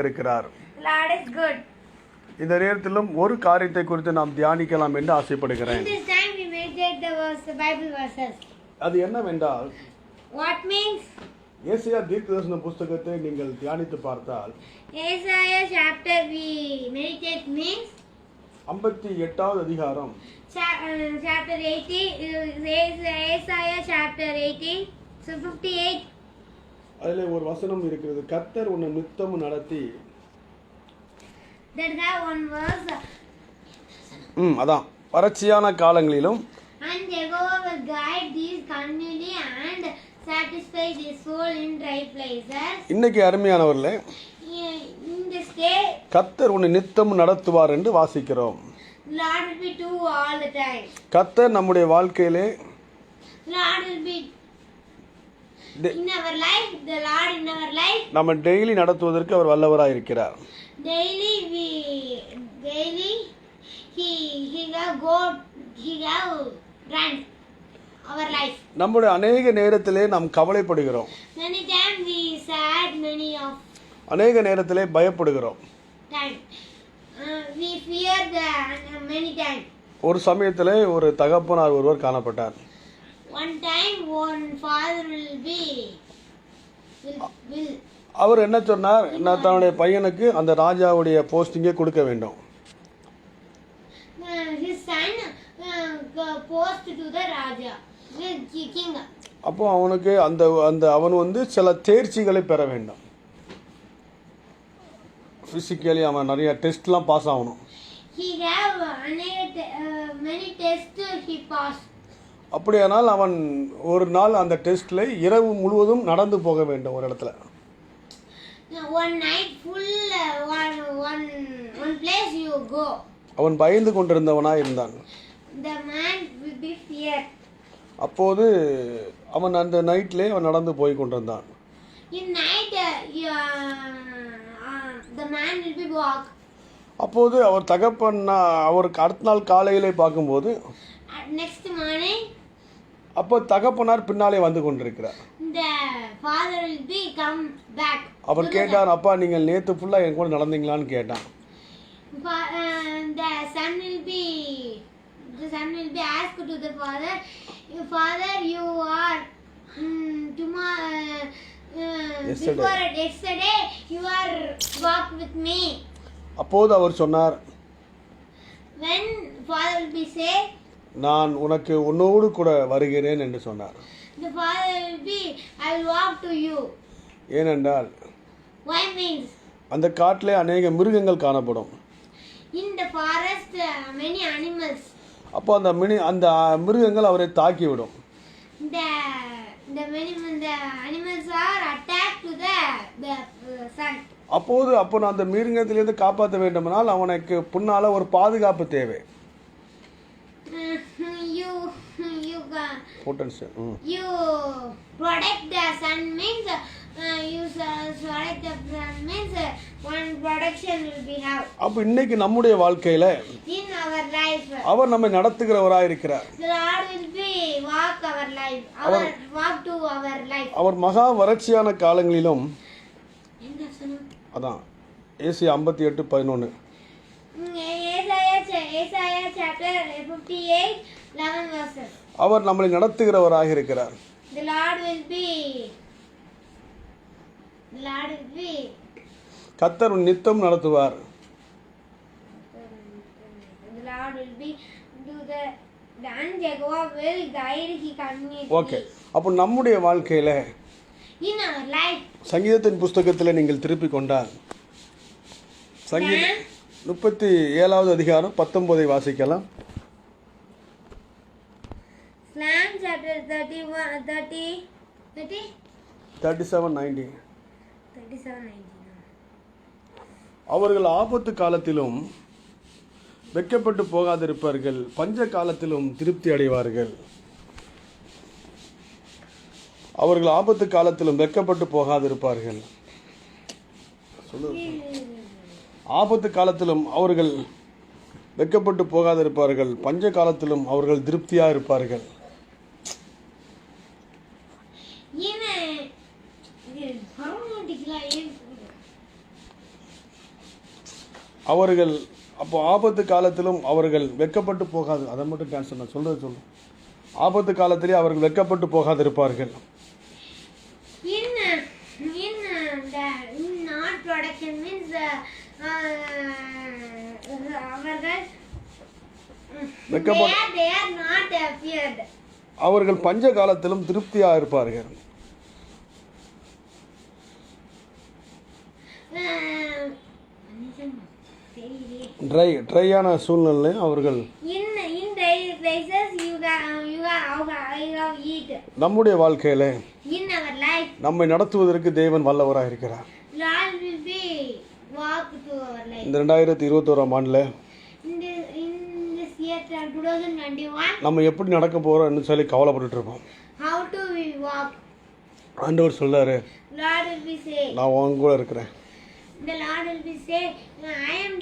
இருக்கிறார். Lord is good. இந்த நேரத்திலும் ஒரு காரியத்தை குறித்து நாம் தியானிக்கலாம் என்று ஆசைப்படுகிறேன். In this time we meditate the Bible verses. அது என்னவென்றால், What means? ஏசாயா தீர்க்கதரிசன புத்தகத்தை நீங்கள் தியானித்து பார்த்தால், Isaiah chapter we meditate means 58வது அதிகாரம் chapter 80 Isaiah chapter 80 so 58. அதிலே ஒரு வசனம் இருக்கிறது, கர்த்தர் உன்னை நித்தம் நடத்தி. That one verse. அதான் வறட்சியான காலங்களிலும் And Jehovah will guide these continually and satisfy their soul in dry places. இன்னைக்கு அருமையானவர்களே, In this day, கர்த்தர் உன்னை நித்தம் நடத்துவார் என்று வாசிக்கிறோம். Lord will be true all the time. கர்த்தர் நம்முடைய வாழ்க்கையிலே Lord will be in our life. The Lord in our life. நம்ம டெய்லி நடத்துவதற்கு அவர் வல்லவராய் இருக்கிறார். Daily he have run our life. நம்முடைய அநேக நேரத்திலே நாம் கவலைப்படுகிறோம், Many times we sad, many of அநேக நேரத்திலே பயப்படுகிறோம். time we fear the many times. ஒரு சமயத்திலே ஒரு தகப்பனார் ஒருவர் காணப்பட்டார். One time one father will அவர் என்ன சொன்னார், நான் தன்னுடைய பையனுக்கு அந்த ராஜாவுடைய போஸ்டிங்கே கொடுக்க வேண்டும். his son post to the raja, the king. அப்போ அவனுக்கு அவன் சில தேர்ச்சிகளை பெற வேண்டும். பிசிக்கலி அவன் நிறைய டெஸ்ட்லாம் பாஸ் ஆகணும். He have many tests he passed. அப்படியானால் அவன் ஒரு நாள் அந்த டெஸ்ட்ல இரவு முழுவதும் நடந்து போக வேண்டும் ஒரு இடத்துல. One night full one place you go. அவன் பயந்து கொண்டிருந்தவனாய் இருந்தான். The man will be fear. அப்போது அவன் அந்த நைட்லே அவன் நடந்து போய் கொண்டிருந்தான். In night the man will be walk. அப்போது அவர் தகப்பன் அவருக்கு அடுத்த நாள் காலையிலே பார்க்கும்போது, Next morning அப்போ தகப்பனார் பின்னாலே வந்து கொண்டிருக்கிறார். the father will be come back. அவர் கேட்டார், அப்பா நீங்கள் நேத்து ஃபுல்லா என் கூட நடந்தீங்களான்னு கேட்டான். The son will be asked to the father, father you are tomorrow yesterday you are walk with me. அப்போது அவர் சொன்னார், When father will be say, நான் உனக்கு உன்னோடு கூட வருகிறேன் என்று சொன்னார். the father will be, I will walk to you. ஏனென்றால் Why means அந்த காட்டிலே அநேக மிருகங்கள் காணப்படும். in the forest many animals. அப்போ அந்த மிருகங்கள் அவரை தாக்கிவிடும். The animals are attacked to the sun. அப்போ அந்த மிருகத்திலிருந்து காப்பாற்ற வேண்டுமானால் அவனுக்கு பின்னால ஒரு பாதுகாப்பு தேவை. You protect the sun means one protection will be have. அப்ப இன்னைக்கு நம்முடைய வாழ்க்கையில In our life அவர் நம்மை நடத்துகிறவராய் இருக்கிறார். the Lord will be walk our life, walk to our life. அவர் மகா வறட்சியான காலங்களிலும், அதான் ஏசாயா 58:11, Isaiah chapter 58 11 verses. அவர் நம்மை நடத்துகிறவராக இருக்கிறார். The Lord will be கர்த்தர் நித்தம் நடத்துவார். The Lord will be do the and Jehovah will guide he continually. Okay, அப்போ நம்முடைய வாழ்க்கையில In our life சங்கீதத்தின் புத்தகத்தில் நீங்கள் திருப்பி கொண்டால் சங்கீதம் 37வது அதிகாரம் 19 வாசிக்கலாம். Psalm chapter 37:19. அவர்கள் ஆபத்து காலத்திலும் வெட்கப்பட்டு போகாதிருப்பார்கள், பஞ்ச காலத்திலும் திருப்தி அடைவார்கள். அவர்கள் ஆபத்து காலத்திலும் வெட்கப்பட்டு போகாதிருப்பார்கள். ஆபத்து காலத்திலும் அவர்கள் வெட்கப்பட்டு போகாதிருப்பார்கள், பஞ்ச காலத்திலும் அவர்கள் திருப்தியா இருப்பார்கள். அவர்கள் அப்போ ஆபத்து காலத்திலும் அவர்கள் வெட்கப்பட்டு போகாது. அதை மட்டும் கேன்சல் நான் சொல்கிறது சொல்லு. ஆபத்து காலத்திலே அவர்கள் வெட்கப்பட்டு போகாதிருப்பார்கள். In not protection means அவர்கள் they are not feared. அவர்கள் பஞ்ச காலத்திலும் திருப்தியாக இருப்பார்கள். ட்ரையான சூழ்நிலை அவர்கள் in dry places you have eat. நம்முடைய வாழ்க்கையில In our life நம்மை நடத்துவதற்கு தேவன் வல்லவராக இருக்கிறார். Lord will be walk to our life. இந்த 2021 ஆண்டில் In this year 2021 நம்ம எப்படி நடக்க போகிறோம்னு சொல்லி கவலைப்பட்டுட்டு இருப்போம். how do we walk? ஆண்டவர் சொல்றாரு, Lord will be say, நான் உன் கூட இருக்கிறேன். the Lord will be say, I am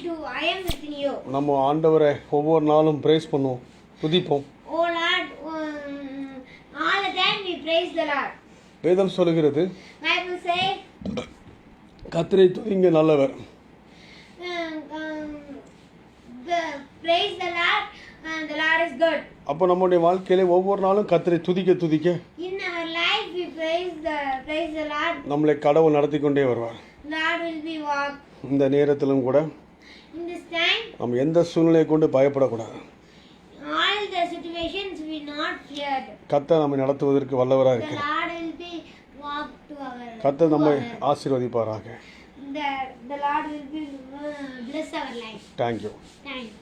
within you. நம்ம ஆண்டவரை ஒவ்வொரு நாளும் பிரேஸ் பண்ணுவோம், துதிப்போம். Oh Lord, all the time we praise the Lord. வேதம் சொல்லுகிறது, Bible say, கர்த்தரை துதிங்க நல்லவர். praise the Lord, the Lord is good. அப்போ நம்முடைய வாழ்க்கையிலே ஒவ்வொரு நாளும் கர்த்தரை துதிக்க In our life we praise the Lord. நம்மளை கடவுள் நடத்தி கொண்டே வருவார். Lord will be walk. இந்த நேரத்திலும் கூட In this time, நம்ம எந்த சூழ்நிலையை கொண்டு பயப்படக்கூடாது. all the situations we not feared. கர்த்தர் நம்மை நடத்துவதற்கு வல்லவராக The இருக்கிறார். Lord will be walk to our. கர்த்தர் நம்மை ஆசீர்வதிப்பாராக. The Lord will be bless our life. Thank you. Thank you.